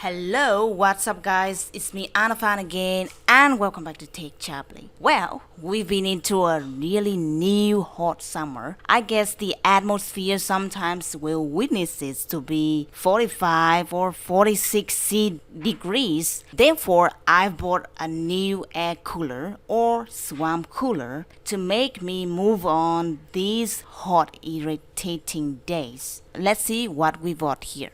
Hello, what's up guys? It's me Anafan again and welcome back to TechAply. Well, we've been into a really new hot summer. I guess the atmosphere sometimes will witness it to be 45 or 46 degrees. Therefore, I've bought a new air cooler or swamp cooler to make me move on these hot irritating days. Let's see what we bought here.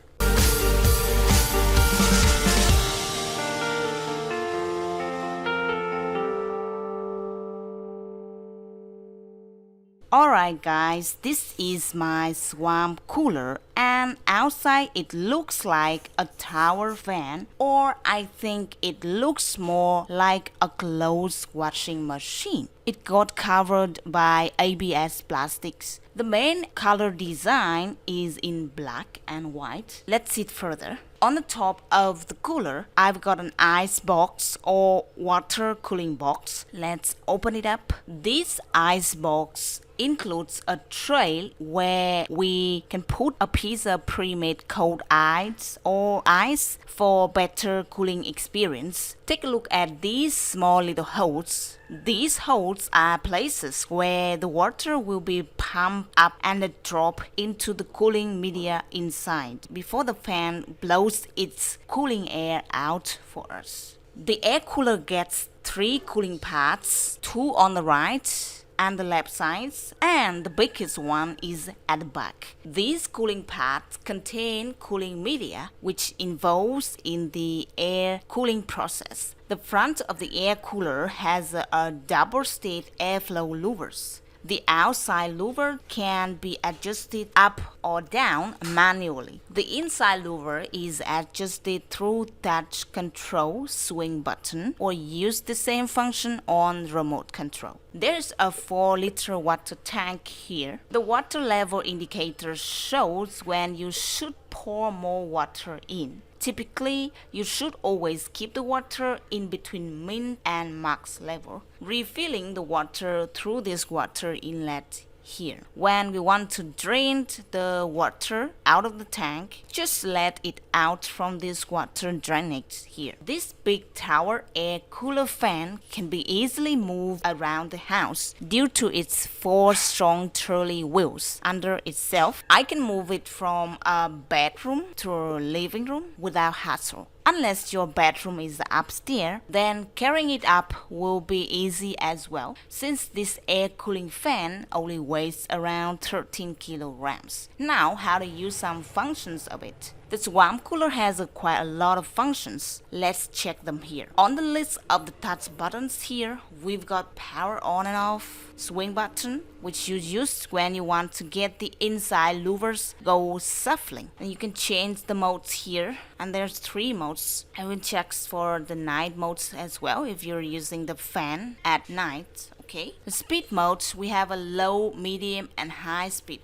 Alright guys, this is my swamp cooler and outside it looks like a tower fan, or I think it looks more like a clothes washing machine. It got covered by ABS plastics. The main color design is in black and white. Let's see it further. On the top of the cooler, I've got an ice box or water cooling box. Let's open it up. This ice box includes a tray where we can put a piece of pre-made cold ice or ice for better cooling experience. Take a look at these small little holes. These holes are places where the water will be pumped up and drop into the cooling media inside before the fan blows its cooling air out for us. The air cooler gets 3 cooling pads, 2 on the right and the left sides, and the biggest one is at the back. These cooling pads contain cooling media which involves in the air cooling process. The front of the air cooler has a double-state airflow louvers. The outside louver can be adjusted up or down manually. The inside louver is adjusted through touch control swing button or use the same function on remote control. There's a 4-liter water tank here. The water level indicator shows when you should pour more water in. Typically, you should always keep the water in between min and max level, refilling the water through this water inlet here. When we want to drain the water out of the tank, just let it out from this water drainage here. This big tower air cooler fan can be easily moved around the house due to its 4 strong trolley wheels under itself. I can move it from a bedroom to a living room without hassle. Unless your bedroom is upstairs, then carrying it up will be easy as well, since this air cooling fan only weighs around 13 kilograms. Now, how to use some functions of it. The swamp cooler has quite a lot of functions. Let's check them here. On the list of the touch buttons here, we've got power on and off, swing button, which you use when you want to get the inside louvers go shuffling. And you can change the modes here, and there's 3 modes. I will check for the night modes as well if you're using the fan at night. Okay. The speed modes, we have a low, medium and high speed.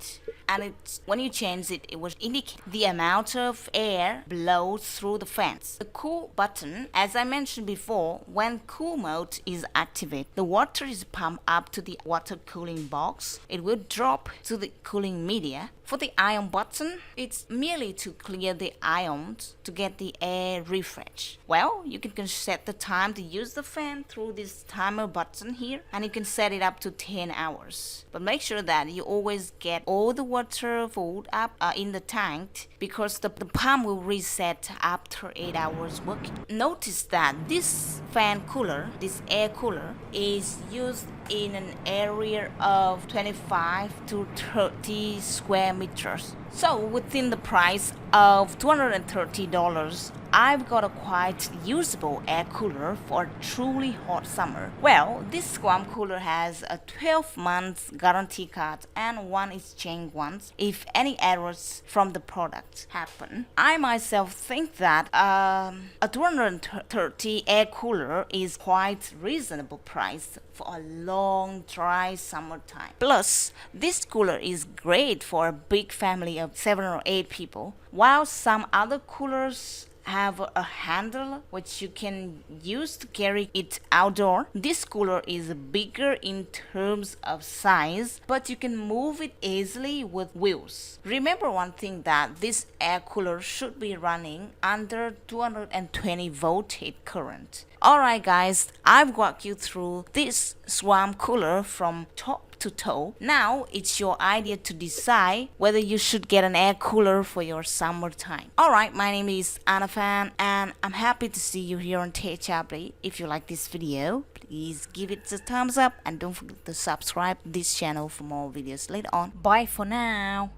And when you change it, it will indicate the amount of air blows through the fans. The cool button, as I mentioned before, when cool mode is activated, the water is pumped up to the water cooling box. It will drop to the cooling media. For the ion button, it's merely to clear the ions to get the air refresh. Well, you can set the time to use the fan through this timer button here, and you can set it up to 10 hours. But make sure that you always get all the water filled up in the tank, because the pump will reset after 8 hours working. Notice that this fan cooler, this air cooler, is used in an area of 25 to 30 square meters. So within the price of $230, I've got a quite usable air cooler for a truly hot summer. Well, this swamp cooler has a 12 months guarantee card and 1 exchange once if any errors from the product happen. I myself think that a 230 air cooler is quite reasonable price for a long dry summertime. Plus, this cooler is great for a big family of 7 or 8 people, while some other coolers have a handle which you can use to carry it outdoor. This cooler is bigger in terms of size, but you can move it easily with wheels. Remember one thing, that this air cooler should be running under 220 volt heat current. Alright guys, I've walked you through this swamp cooler from top to toe. Now it's your idea to decide whether you should get an air cooler for your summertime. Alright, my name is Anna Fan and I'm happy to see you here on TechAply. If you like this video, please give it a thumbs up and don't forget to subscribe to this channel for more videos later on. Bye for now.